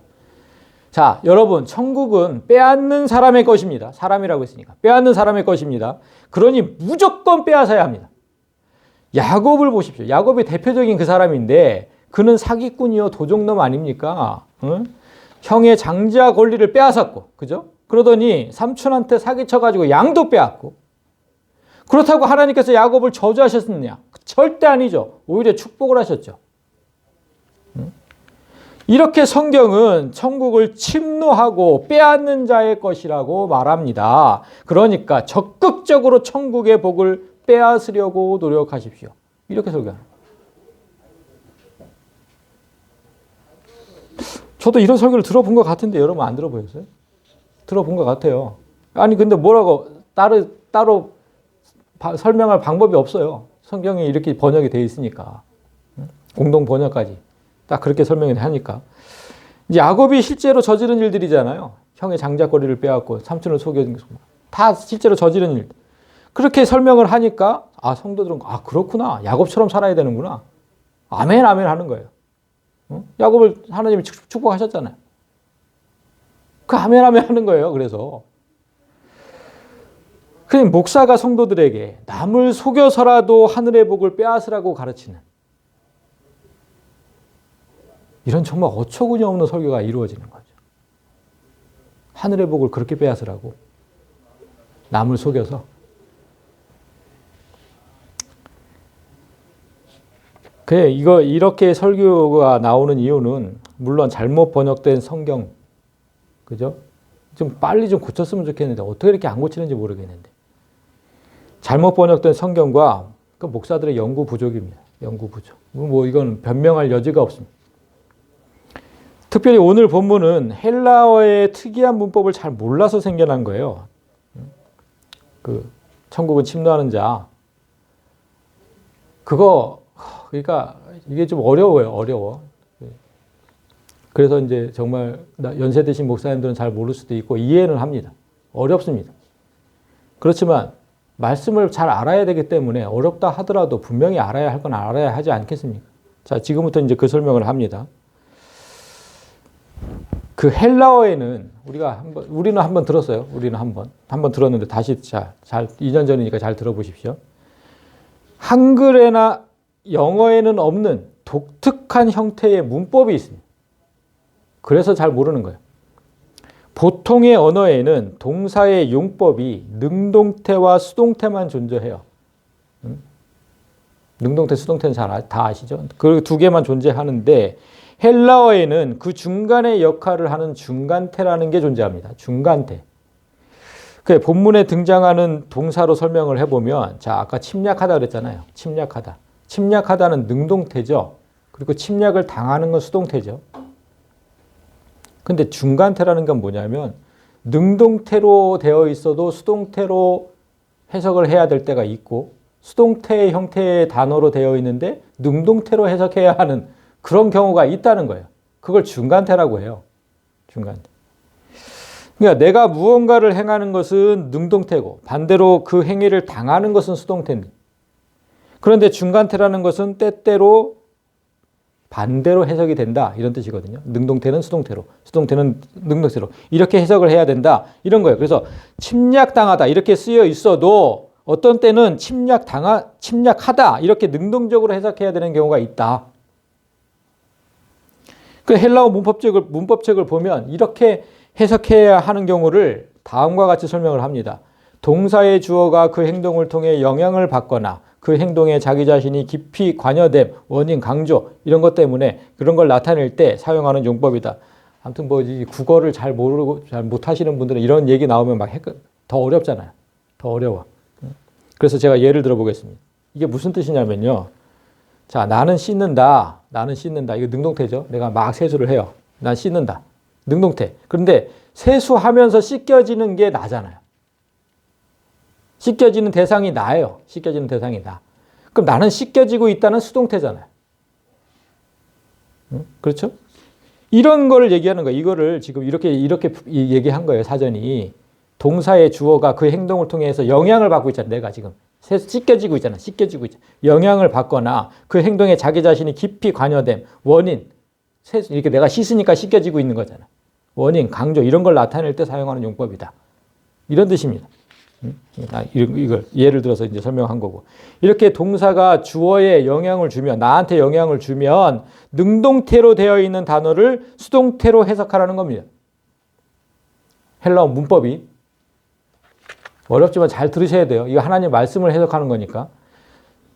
자, 여러분, 천국은 빼앗는 사람의 것입니다. 사람이라고 했으니까. 빼앗는 사람의 것입니다. 그러니 무조건 빼앗아야 합니다. 야곱을 보십시오. 야곱이 대표적인 그 사람인데 그는 사기꾼이요 도적놈 아닙니까? 응? 형의 장자 권리를 빼앗았고, 그죠? 그러더니 삼촌한테 사기쳐가지고 양도 빼앗고. 그렇다고 하나님께서 야곱을 저주하셨느냐? 절대 아니죠. 오히려 축복을 하셨죠. 이렇게 성경은 천국을 침노하고 빼앗는 자의 것이라고 말합니다. 그러니까 적극적으로 천국의 복을 빼앗으려고 노력하십시오. 이렇게 설교합니다. 저도 이런 설교를 들어본 것 같은데 여러분 안 들어보셨어요? 들어본 것 같아요. 아니 근데 뭐라고 따로 설명할 방법이 없어요. 성경이 이렇게 번역이 되어 있으니까. 공동 번역까지. 딱 그렇게 설명을 하니까. 이제 야곱이 실제로 저지른 일들이잖아요. 형의 장자거리를 빼앗고 삼촌을 속여준 다 실제로 저지른 일. 그렇게 설명을 하니까 성도들은 그렇구나. 야곱처럼 살아야 되는구나. 아멘 아멘 하는 거예요. 야곱을 하나님이 축복하셨잖아요. 그 아멘 아멘 하는 거예요. 그래서 그냥 목사가 성도들에게 남을 속여서라도 하늘의 복을 빼앗으라고 가르치는 이런 정말 어처구니 없는 설교가 이루어지는 거죠. 하늘의 복을 그렇게 빼앗으라고. 남을 속여서. 그래, 이거 이렇게 설교가 나오는 이유는 물론 잘못 번역된 성경, 그죠? 좀 빨리 좀 고쳤으면 좋겠는데 어떻게 이렇게 안 고치는지 모르겠는데 잘못 번역된 성경과 그 목사들의 연구 부족입니다. 연구 부족. 뭐 이건 변명할 여지가 없습니다. 특별히 오늘 본문은 헬라어의 특이한 문법을 잘 몰라서 생겨난 거예요. 그 천국은 침노하는 자. 그러니까 이게 좀 어려워. 그래서 이제 정말 연세 드신 목사님들은 잘 모를 수도 있고 이해는 합니다. 어렵습니다. 그렇지만 말씀을 잘 알아야 되기 때문에 어렵다 하더라도 분명히 알아야 할 건 알아야 하지 않겠습니까? 자, 지금부터 이제 그 설명을 합니다. 그 헬라어에는 우리는 한번 들었어요. 우리는 한번 들었는데 다시 잘 2년 전이니까 잘 들어보십시오. 한글에나 영어에는 없는 독특한 형태의 문법이 있습니다. 그래서 잘 모르는 거예요. 보통의 언어에는 동사의 용법이 능동태와 수동태만 존재해요. 능동태, 수동태는 다 아시죠? 그 두 개만 존재하는데 헬라어에는 그 중간의 역할을 하는 중간태라는 게 존재합니다. 중간태. 그 본문에 등장하는 동사로 설명을 해보면 자, 아까 침략하다 그랬잖아요. 침략하다. 침략하다는 능동태죠. 그리고 침략을 당하는 건 수동태죠. 근데 중간태라는 건 뭐냐면 능동태로 되어 있어도 수동태로 해석을 해야 될 때가 있고 수동태 형태의 단어로 되어 있는데 능동태로 해석해야 하는 그런 경우가 있다는 거예요. 그걸 중간태라고 해요. 중간태. 그러니까 내가 무언가를 행하는 것은 능동태고 반대로 그 행위를 당하는 것은 수동태입니다. 그런데 중간태라는 것은 때때로 반대로 해석이 된다 이런 뜻이거든요. 능동태는 수동태로, 수동태는 능동태로 이렇게 해석을 해야 된다 이런 거예요. 그래서 침략당하다 이렇게 쓰여 있어도 어떤 때는 침략하다 이렇게 능동적으로 해석해야 되는 경우가 있다. 그 헬라어 문법책을 보면 이렇게 해석해야 하는 경우를 다음과 같이 설명을 합니다. 동사의 주어가 그 행동을 통해 영향을 받거나 그 행동에 자기 자신이 깊이 관여됨, 원인, 강조 이런 것 때문에 그런 걸 나타낼 때 사용하는 용법이다. 아무튼 뭐 국어를 잘 모르고 잘 못하시는 분들은 이런 얘기 나오면 막 더 어렵잖아요. 더 어려워. 그래서 제가 예를 들어 보겠습니다. 이게 무슨 뜻이냐면요. 자, 나는 씻는다. 이거 능동태죠. 내가 막 세수를 해요. 난 씻는다. 능동태. 그런데 세수하면서 씻겨지는 게 나잖아요. 씻겨지는 대상이 나예요. 씻겨지는 대상이 나. 그럼 나는 씻겨지고 있다는 수동태잖아요. 그렇죠? 이런 거를 얘기하는 거예요. 이거를 지금 이렇게 얘기한 거예요. 사전이. 동사의 주어가 그 행동을 통해서 영향을 받고 있잖아요. 내가 지금. 씻겨지고 있잖아. 영향을 받거나 그 행동에 자기 자신이 깊이 관여됨, 원인. 이렇게 내가 씻으니까 씻겨지고 있는 거잖아. 원인, 강조 이런 걸 나타낼 때 사용하는 용법이다. 이런 뜻입니다. 이걸 예를 들어서 이제 설명한 거고. 이렇게 동사가 주어에 영향을 주면, 나한테 영향을 주면 능동태로 되어 있는 단어를 수동태로 해석하라는 겁니다. 헬라어 문법이. 어렵지만 잘 들으셔야 돼요. 이거 하나님 말씀을 해석하는 거니까.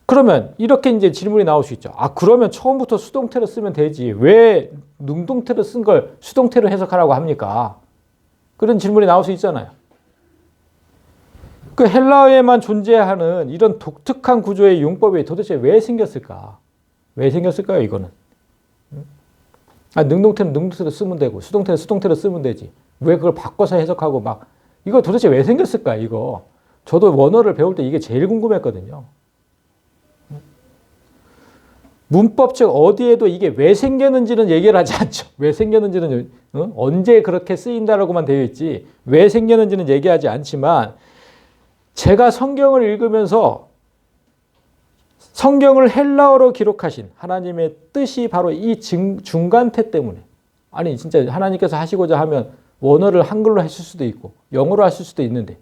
그러면 이렇게 이제 질문이 나올 수 있죠. 아, 그러면 처음부터 수동태로 쓰면 되지. 왜 능동태로 쓴 걸 수동태로 해석하라고 합니까? 그런 질문이 나올 수 있잖아요. 그 헬라어에만 존재하는 이런 독특한 구조의 용법이 도대체 왜 생겼을까? 왜 생겼을까요, 이거는? 아, 능동태는 능동태로 쓰면 되고, 수동태는 수동태로 쓰면 되지. 왜 그걸 바꿔서 해석하고 막, 이거 도대체 왜 생겼을까, 이거? 저도 원어를 배울 때 이게 제일 궁금했거든요. 문법책 어디에도 이게 왜 생겼는지는 얘기를 하지 않죠. 왜 생겼는지는, 언제 그렇게 쓰인다라고만 되어 있지, 왜 생겼는지는 얘기하지 않지만, 제가 성경을 읽으면서 성경을 헬라어로 기록하신 하나님의 뜻이 바로 이 중간태 때문에, 아니 진짜 하나님께서 하시고자 하면 원어를 한글로 하실 수도 있고 영어로 하실 수도 있는데,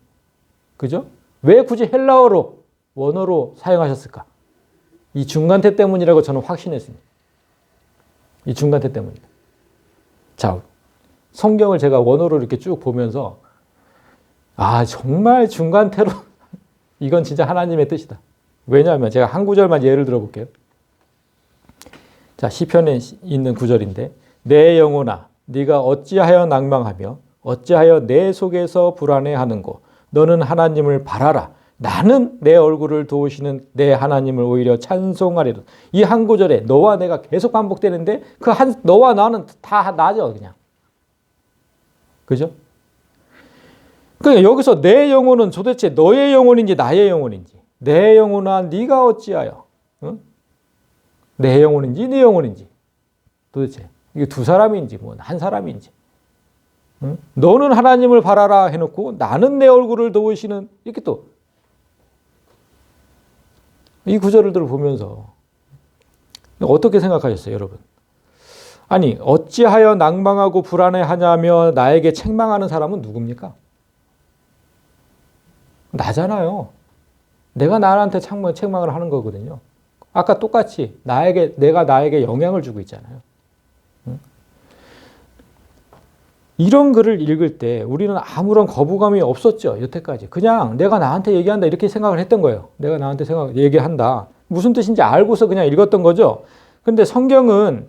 그죠? 왜 굳이 헬라어로 원어로 사용하셨을까? 이 중간태 때문이라고 저는 확신했습니다. 이 중간태 때문이다. 자, 성경을 제가 원어로 이렇게 쭉 보면서 아, 정말 중간태로 이건 진짜 하나님의 뜻이다. 왜냐하면 제가 한 구절만 예를 들어 볼게요. 자, 시편에 있는 구절인데 내 영혼아 네가 어찌하여 낭망하며 어찌하여 내 속에서 불안해하는고 너는 하나님을 바라라. 나는 내 얼굴을 도우시는 내 하나님을 오히려 찬송하리라. 이 한 구절에 너와 내가 계속 반복되는데 그 너와 나는 다 나죠, 그냥. 그죠? 그러니까 여기서 내 영혼은 도대체 너의 영혼인지 나의 영혼인지, 내 영혼아 네가 어찌하여, 응? 내 영혼인지 네 영혼인지, 도대체 이게 두 사람인지 뭐 한 사람인지, 응? 너는 하나님을 바라라 해놓고 나는 내 얼굴을 도우시는, 이렇게 또 이 구절들을 보면서 어떻게 생각하셨어요, 여러분? 아니, 어찌하여 낭망하고 불안해하냐며 나에게 책망하는 사람은 누굽니까? 나잖아요. 내가 나한테 책망을 하는 거거든요. 아까 똑같이 내가 나에게 영향을 주고 있잖아요. 응? 이런 글을 읽을 때 우리는 아무런 거부감이 없었죠, 여태까지. 그냥 내가 나한테 얘기한다 이렇게 생각을 했던 거예요. 내가 나한테 얘기한다. 무슨 뜻인지 알고서 그냥 읽었던 거죠. 근데 성경은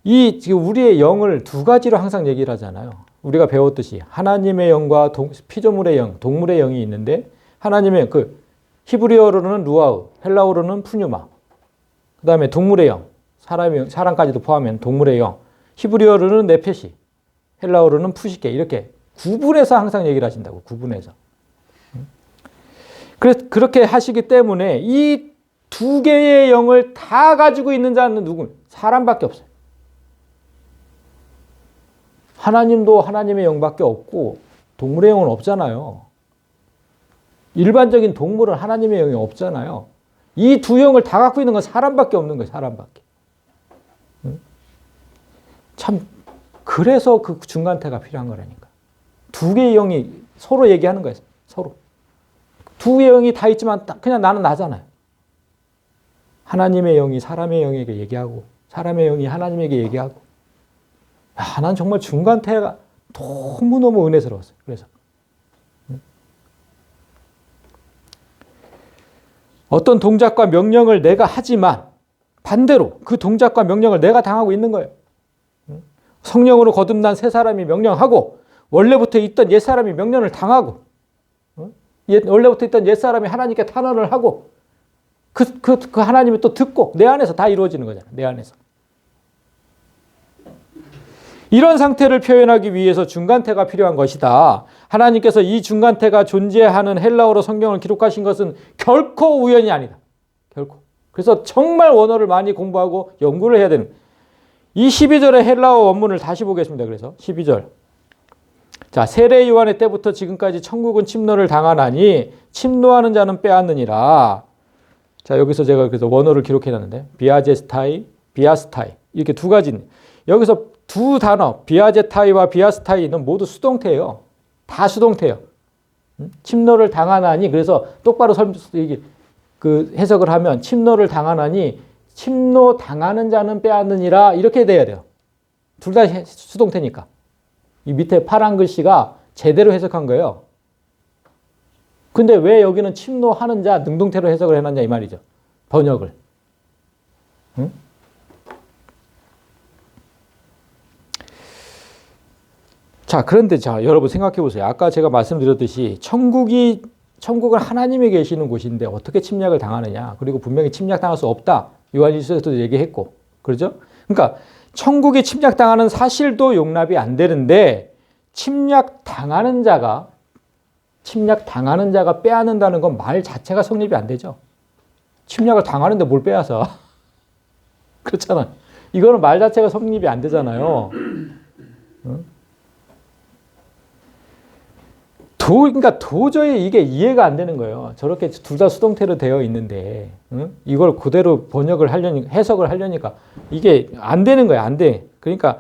지금 우리의 영을 두 가지로 항상 얘기를 하잖아요. 우리가 배웠듯이 하나님의 영과 피조물의 영, 동물의 영이 있는데 하나님의 히브리어로는 루아우, 헬라어로는 푸뉴마. 그 다음에 동물의 영, 사람까지도 포함한 동물의 영. 히브리어로는 네페시, 헬라어로는 푸시케. 이렇게 구분해서 항상 얘기를 하신다고, 구분해서. 그렇게 하시기 때문에 이 두 개의 영을 다 가지고 있는 자는 사람밖에 없어요. 하나님도 하나님의 영밖에 없고 동물의 영은 없잖아요. 일반적인 동물은 하나님의 영이 없잖아요. 이 두 영을 다 갖고 있는 건 사람밖에 없는 거예요. 사람밖에. 참 그래서 그 중간태가 필요한 거라니까. 두 개의 영이 서로 얘기하는 거예요. 서로. 두 개의 영이 다 있지만 그냥 나는 나잖아요. 하나님의 영이 사람의 영에게 얘기하고 사람의 영이 하나님에게 얘기하고. 난 정말 중간태가 너무너무 은혜스러웠어요. 그래서 어떤 동작과 명령을 내가 하지만 반대로 그 동작과 명령을 내가 당하고 있는 거예요. 성령으로 거듭난 새 사람이 명령하고 원래부터 있던 옛 사람이 명령을 당하고 원래부터 있던 옛 사람이 하나님께 탄원을 하고 그 하나님이 또 듣고 내 안에서 다 이루어지는 거잖아요. 내 안에서. 이런 상태를 표현하기 위해서 중간태가 필요한 것이다. 하나님께서 이 중간태가 존재하는 헬라어로 성경을 기록하신 것은 결코 우연이 아니다. 결코. 그래서 정말 원어를 많이 공부하고 연구를 해야 되는. 이 12절의 헬라어 원문을 다시 보겠습니다. 그래서 12절. 자, 세례 요한의 때부터 지금까지 천국은 침노를 당하나니 침노하는 자는 빼앗느니라. 자, 여기서 제가 그래서 원어를 기록해 놨는데 비아제스타이, 비아스타이 이렇게 두 가지. 여기서 두 단어 비아제타이와 비아스타이는 모두 수동태예요. 다 수동태예요. 침노를 당하나니 그래서 똑바로 해석을 하면 침노를 당하나니 침노 당하는 자는 빼앗느니라 이렇게 돼야 돼요. 둘 다 수동태니까. 이 밑에 파란 글씨가 제대로 해석한 거예요. 근데 왜 여기는 침노하는 자 능동태로 해석을 해놨냐 이 말이죠. 번역을. 응? 자, 그런데 여러분 생각해 보세요. 아까 제가 말씀드렸듯이 천국은 하나님이 계시는 곳인데 어떻게 침략을 당하느냐. 그리고 분명히 침략당할 수 없다. 요한일서에서도 얘기했고. 그렇죠? 그러니까 천국이 침략당하는 사실도 용납이 안 되는데 침략당하는 자가 빼앗는다는 건 말 자체가 성립이 안 되죠. 침략을 당하는데 뭘 빼앗아. 그렇잖아요. 이거는 말 자체가 성립이 안 되잖아요. 응? 그러니까 도저히 이게 이해가 안 되는 거예요. 저렇게 둘 다 수동태로 되어 있는데 이걸 그대로 해석을 하려니까 이게 안 되는 거예요. 안 돼. 그러니까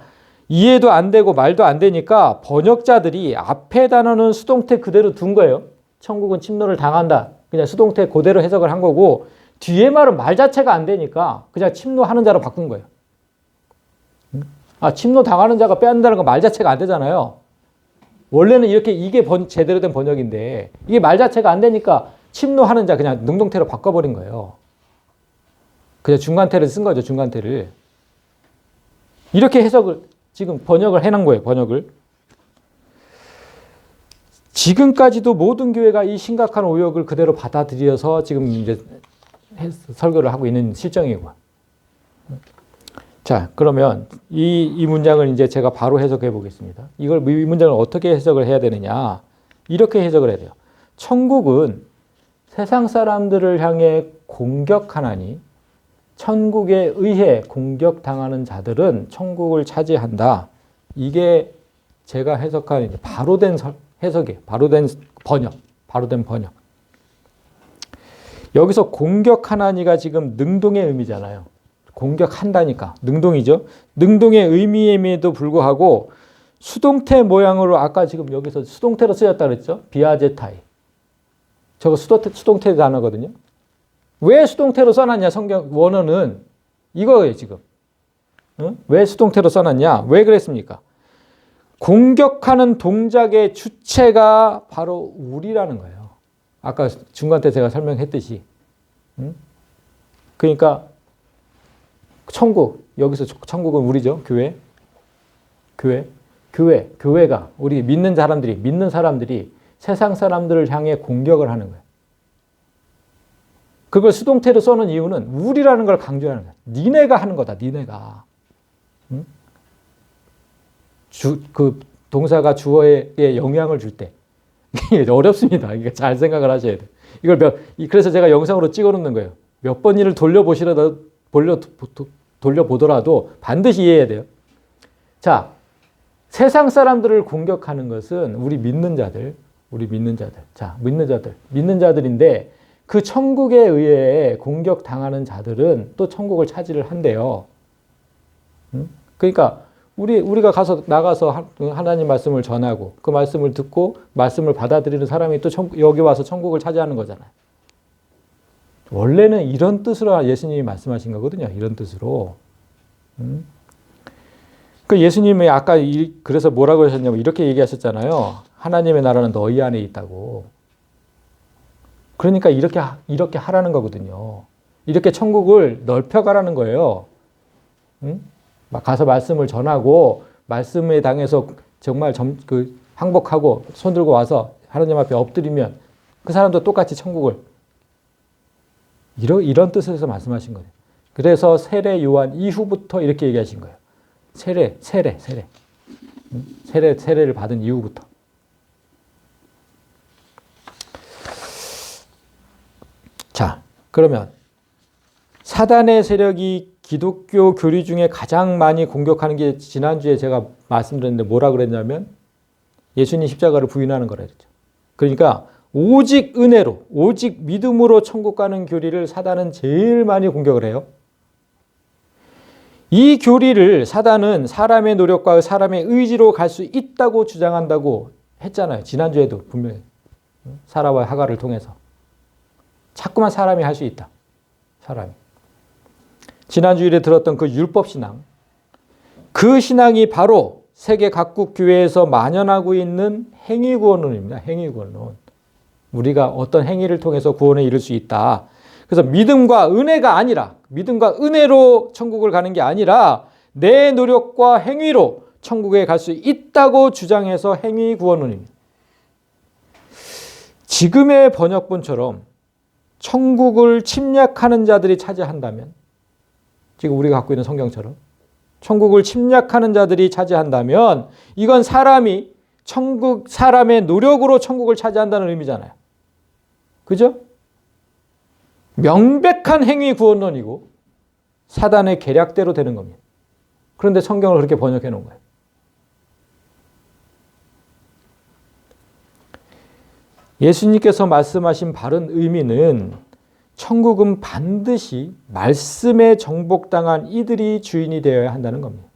이해도 안 되고 말도 안 되니까 번역자들이 앞에 단어는 수동태 그대로 둔 거예요. 천국은 침노를 당한다. 그냥 수동태 그대로 해석을 한 거고 뒤에 말은 말 자체가 안 되니까 그냥 침노하는 자로 바꾼 거예요. 침노 당하는 자가 빼앗는다는 건 말 자체가 안 되잖아요. 원래는 이게 제대로 된 번역인데 이게 말 자체가 안 되니까 침노하는 자 그냥 능동태로 바꿔버린 거예요. 그냥 중간태를 쓴 거죠. 중간태를. 이렇게 해석을 지금 번역을 해놓은 거예요. 번역을. 지금까지도 모든 교회가 이 심각한 오역을 그대로 받아들여서 지금 이제 설교를 하고 있는 실정이고. 자, 그러면 이 문장을 이제 제가 바로 해석해 보겠습니다. 이 문장을 어떻게 해석을 해야 되느냐? 이렇게 해석을 해야 돼요. 천국은 세상 사람들을 향해 공격하나니 천국에 의해 공격당하는 자들은 천국을 차지한다. 이게 제가 해석한 바로 된 해석이에요. 바로 된 번역. 여기서 공격하나니가 지금 능동의 의미잖아요. 공격한다니까. 능동이죠. 능동의 의미임에도 불구하고 수동태 모양으로 아까 지금 여기서 수동태로 쓰였다 그랬죠. 비아제타이. 저거 수동태 단어거든요. 왜 수동태로 써놨냐 성경 원어는 이거예요 지금. 응? 왜 수동태로 써놨냐? 왜 그랬습니까? 공격하는 동작의 주체가 바로 우리라는 거예요. 아까 중간 때 제가 설명했듯이. 응? 그러니까 천국, 여기서 천국은 우리죠. 교회가 우리 믿는 사람들이 세상 사람들을 향해 공격을 하는 거예요. 그걸 수동태로 써놓은 이유는 우리라는 걸 강조하는 거예요. 니네가 하는 거다. 니네가. 응? 그 동사가 주어에 영향을 줄 때. 이게 어렵습니다. 이게 잘 생각을 하셔야 돼요. 그래서 제가 영상으로 찍어 놓는 거예요. 몇 번을 돌려보더라도 반드시 이해해야 돼요. 자, 세상 사람들을 공격하는 것은 우리 믿는 자들. 자, 믿는 자들인데 그 천국에 의해 공격당하는 자들은 또 천국을 차지를 한대요. 그러니까 우리가 나가서 하나님 말씀을 전하고 그 말씀을 듣고 말씀을 받아들이는 사람이 또 여기 와서 천국을 차지하는 거잖아요. 원래는 이런 뜻으로 예수님이 말씀하신 거거든요. 이런 뜻으로. 그 예수님이 아까 그래서 뭐라고 하셨냐면 이렇게 얘기하셨잖아요. 하나님의 나라는 너희 안에 있다고. 그러니까 이렇게 하라는 거거든요. 이렇게 천국을 넓혀가라는 거예요. 가서 말씀을 전하고 말씀에 당해서 정말 항복하고 손 들고 와서 하나님 앞에 엎드리면 그 사람도 똑같이 천국을 이런 뜻에서 말씀하신 거예요. 그래서 세례 요한 이후부터 이렇게 얘기하신 거예요. 세례를 받은 이후부터. 자, 그러면 사단의 세력이 기독교 교리 중에 가장 많이 공격하는 게 지난주에 제가 말씀드렸는데 뭐라 그랬냐면 예수님 십자가를 부인하는 거라 그랬죠. 그러니까 오직 은혜로, 오직 믿음으로 천국 가는 교리를 사단은 제일 많이 공격을 해요. 이 교리를 사단은 사람의 노력과 사람의 의지로 갈 수 있다고 주장한다고 했잖아요. 지난주에도 분명히. 사라와 하가를 통해서. 자꾸만 사람이 할 수 있다. 사람이. 지난주일에 들었던 그 율법신앙. 그 신앙이 바로 세계 각국 교회에서 만연하고 있는 행위구원론입니다. 행위구원론. 우리가 어떤 행위를 통해서 구원에 이를 수 있다. 그래서 믿음과 은혜로 천국을 가는 게 아니라 내 노력과 행위로 천국에 갈 수 있다고 주장해서 행위구원론입니다. 지금의 번역본처럼 천국을 침략하는 자들이 차지한다면, 지금 우리가 갖고 있는 성경처럼 천국을 침략하는 자들이 차지한다면 이건 사람의 노력으로 천국을 차지한다는 의미잖아요. 그죠? 명백한 행위 구원론이고 사단의 계략대로 되는 겁니다. 그런데 성경을 그렇게 번역해 놓은 거예요. 예수님께서 말씀하신 바른 의미는 천국은 반드시 말씀에 정복당한 이들이 주인이 되어야 한다는 겁니다.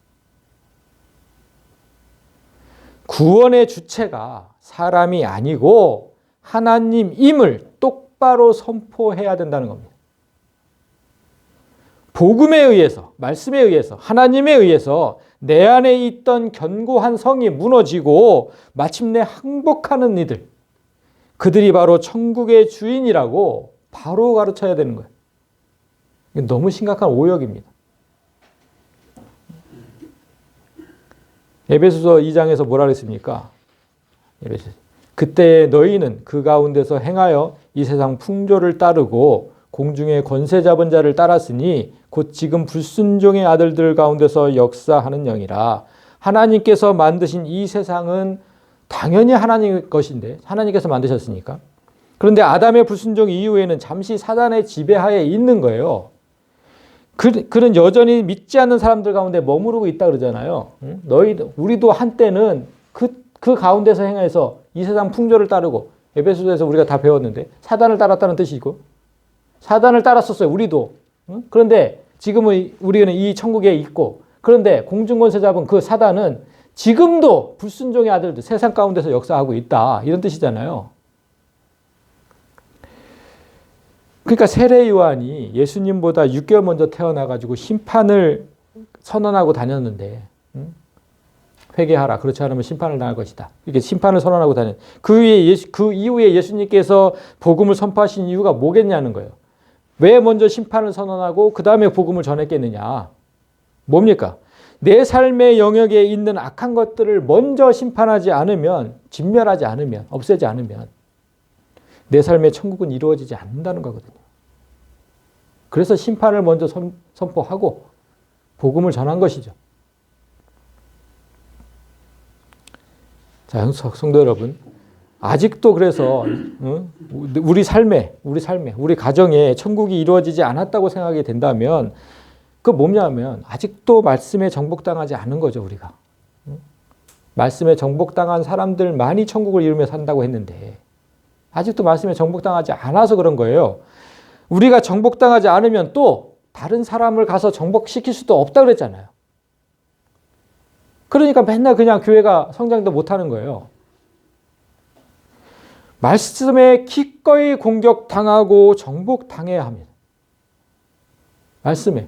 구원의 주체가 사람이 아니고 하나님임을 똑바로 선포해야 된다는 겁니다. 복음에 의해서, 말씀에 의해서, 하나님에 의해서 내 안에 있던 견고한 성이 무너지고 마침내 항복하는 이들, 그들이 바로 천국의 주인이라고 바로 가르쳐야 되는 거예요. 이게 너무 심각한 오역입니다. 에베소서 2장에서 뭐라 그랬습니까? 그때 너희는 그 가운데서 행하여 이 세상 풍조를 따르고 공중의 권세 잡은 자를 따랐으니 곧 지금 불순종의 아들들 가운데서 역사하는 영이라. 하나님께서 만드신 이 세상은 당연히 하나님 것인데 하나님께서 만드셨으니까. 그런데 아담의 불순종 이후에는 잠시 사단의 지배하에 있는 거예요. 그는 여전히 믿지 않는 사람들 가운데 머무르고 있다 그러잖아요. 우리도 한때는 그 가운데서 행해서 이 세상 풍조를 따르고, 에베소서에서 우리가 다 배웠는데 사단을 따랐다는 뜻이고, 사단을 따랐었어요, 우리도. 그런데 지금은 우리는 이 천국에 있고, 그런데 공중권세 잡은 그 사단은 지금도 불순종의 아들들 세상 가운데서 역사하고 있다, 이런 뜻이잖아요. 그러니까 세례 요한이 예수님보다 6개월 먼저 태어나가지고 심판을 선언하고 다녔는데, 회개하라, 그렇지 않으면 심판을 당할 것이다, 이렇게 심판을 선언하고 다녔. 그 이후에 예수님께서 복음을 선포하신 이유가 뭐겠냐는 거예요. 왜 먼저 심판을 선언하고 그 다음에 복음을 전했겠느냐. 뭡니까? 내 삶의 영역에 있는 악한 것들을 먼저 심판하지 않으면, 진멸하지 않으면, 없애지 않으면 내 삶의 천국은 이루어지지 않는다는 거거든요. 그래서 심판을 먼저 선포하고 복음을 전한 것이죠. 자, 성도 여러분, 아직도 그래서 우리 삶에, 우리 가정에 천국이 이루어지지 않았다고 생각이 된다면 그거 뭐냐면 아직도 말씀에 정복당하지 않은 거죠, 우리가. 말씀에 정복당한 사람들만이 천국을 이루며 산다고 했는데 아직도 말씀에 정복당하지 않아서 그런 거예요. 우리가 정복당하지 않으면 또 다른 사람을 가서 정복시킬 수도 없다 그랬잖아요. 그러니까 맨날 그냥 교회가 성장도 못하는 거예요. 말씀에 기꺼이 공격당하고 정복당해야 합니다. 말씀에.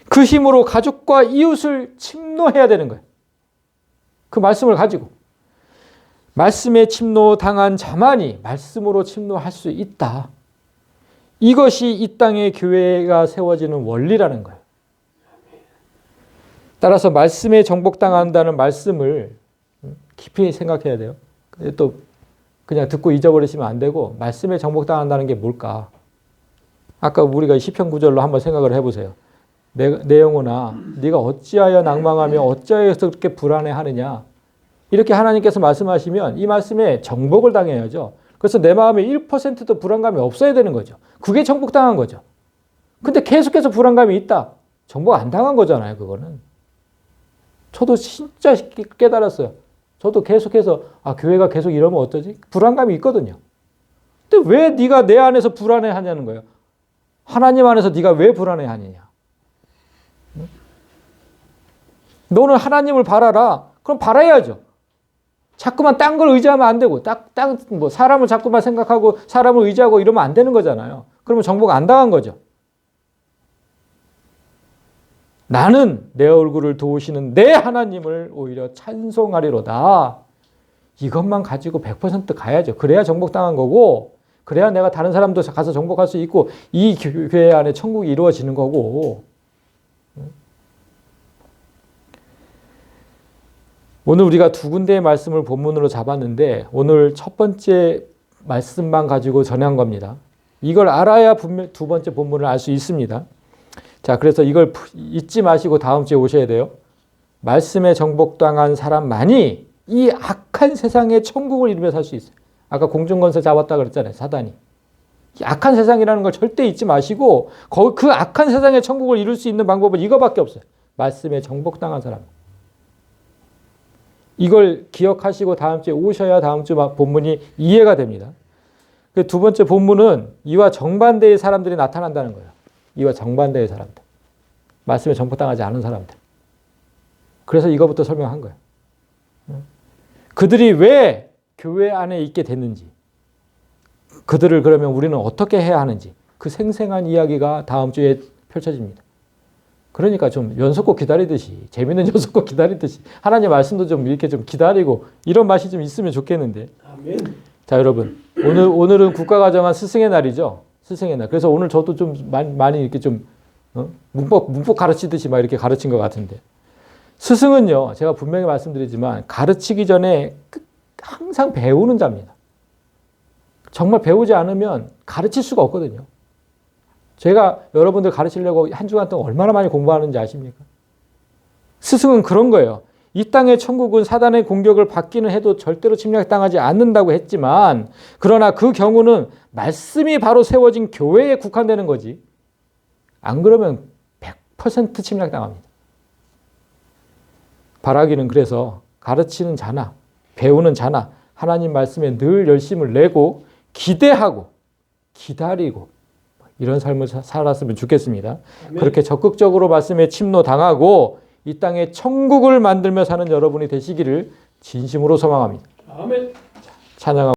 그 힘으로 가족과 이웃을 침노해야 되는 거예요. 그 말씀을 가지고. 말씀에 침노당한 자만이 말씀으로 침노할 수 있다. 이것이 이 땅의 교회가 세워지는 원리라는 거예요. 따라서 말씀에 정복당한다는 말씀을 깊이 생각해야 돼요. 또 그냥 듣고 잊어버리시면 안 되고, 말씀에 정복당한다는 게 뭘까? 아까 우리가 시편 9절로 한번 생각을 해보세요. 내 영혼아, 네가 어찌하여 낭망하며 어찌하여서 그렇게 불안해하느냐. 이렇게 하나님께서 말씀하시면 이 말씀에 정복을 당해야죠. 그래서 내 마음에 1%도 불안감이 없어야 되는 거죠. 그게 정복당한 거죠. 근데 계속해서 불안감이 있다. 정복 안 당한 거잖아요, 그거는. 저도 진짜 깨달았어요. 저도 계속해서 교회가 계속 이러면 어떠지? 불안감이 있거든요. 근데 왜 네가 내 안에서 불안해하냐는 거예요. 하나님 안에서 네가 왜 불안해하느냐. 너는 하나님을 바라라. 그럼 바라야죠. 자꾸만 딴 걸 의지하면 안 되고, 사람을 자꾸만 생각하고 사람을 의지하고 이러면 안 되는 거잖아요. 그러면 정복 안 당한 거죠. 나는 내 얼굴을 도우시는 내 하나님을 오히려 찬송하리로다. 이것만 가지고 100% 가야죠. 그래야 정복당한 거고, 그래야 내가 다른 사람도 가서 정복할 수 있고, 이 교회 안에 천국이 이루어지는 거고. 오늘 우리가 두 군데의 말씀을 본문으로 잡았는데 오늘 첫 번째 말씀만 가지고 전한 겁니다. 이걸 알아야 분명 두 번째 본문을 알 수 있습니다. 자, 그래서 이걸 잊지 마시고 다음 주에 오셔야 돼요. 말씀에 정복당한 사람만이 이 악한 세상의 천국을 이루며 살 수 있어요. 아까 공중권세 잡았다 그랬잖아요, 사단이. 이 악한 세상이라는 걸 절대 잊지 마시고 그 악한 세상의 천국을 이룰 수 있는 방법은 이거밖에 없어요. 말씀에 정복당한 사람. 이걸 기억하시고 다음 주에 오셔야 다음 주 본문이 이해가 됩니다. 그 두 번째 본문은 이와 정반대의 사람들이 나타난다는 거예요. 이와 정반대의 사람들. 말씀에 정복당하지 않은 사람들. 그래서 이거부터 설명한 거예요. 그들이 왜 교회 안에 있게 됐는지, 그들을 그러면 우리는 어떻게 해야 하는지, 그 생생한 이야기가 다음 주에 펼쳐집니다. 그러니까 좀 연속곡 기다리듯이, 재밌는 연속곡 기다리듯이 하나님 말씀도 좀 이렇게 좀 기다리고 이런 맛이 좀 있으면 좋겠는데. 아멘. 자, 여러분, 오늘은 국가가정한 스승의 날이죠. 스승의 날. 그래서 오늘 저도 좀 많이 이렇게 좀 문법 가르치듯이 막 이렇게 가르친 것 같은데, 스승은요, 제가 분명히 말씀드리지만 가르치기 전에 항상 배우는 자입니다. 정말 배우지 않으면 가르칠 수가 없거든요. 제가 여러분들 가르치려고 한 주간 동안 얼마나 많이 공부하는지 아십니까? 스승은 그런 거예요. 이 땅의 천국은 사단의 공격을 받기는 해도 절대로 침략당하지 않는다고 했지만, 그러나 그 경우는 말씀이 바로 세워진 교회에 국한되는 거지. 안 그러면 100% 침략당합니다. 바라기는 그래서 가르치는 자나 배우는 자나 하나님 말씀에 늘 열심을 내고 기대하고 기다리고 이런 삶을 살았으면 좋겠습니다. 아멘. 그렇게 적극적으로 말씀에 침노당하고 이 땅에 천국을 만들며 사는 여러분이 되시기를 진심으로 소망합니다. 아멘. 찬양하고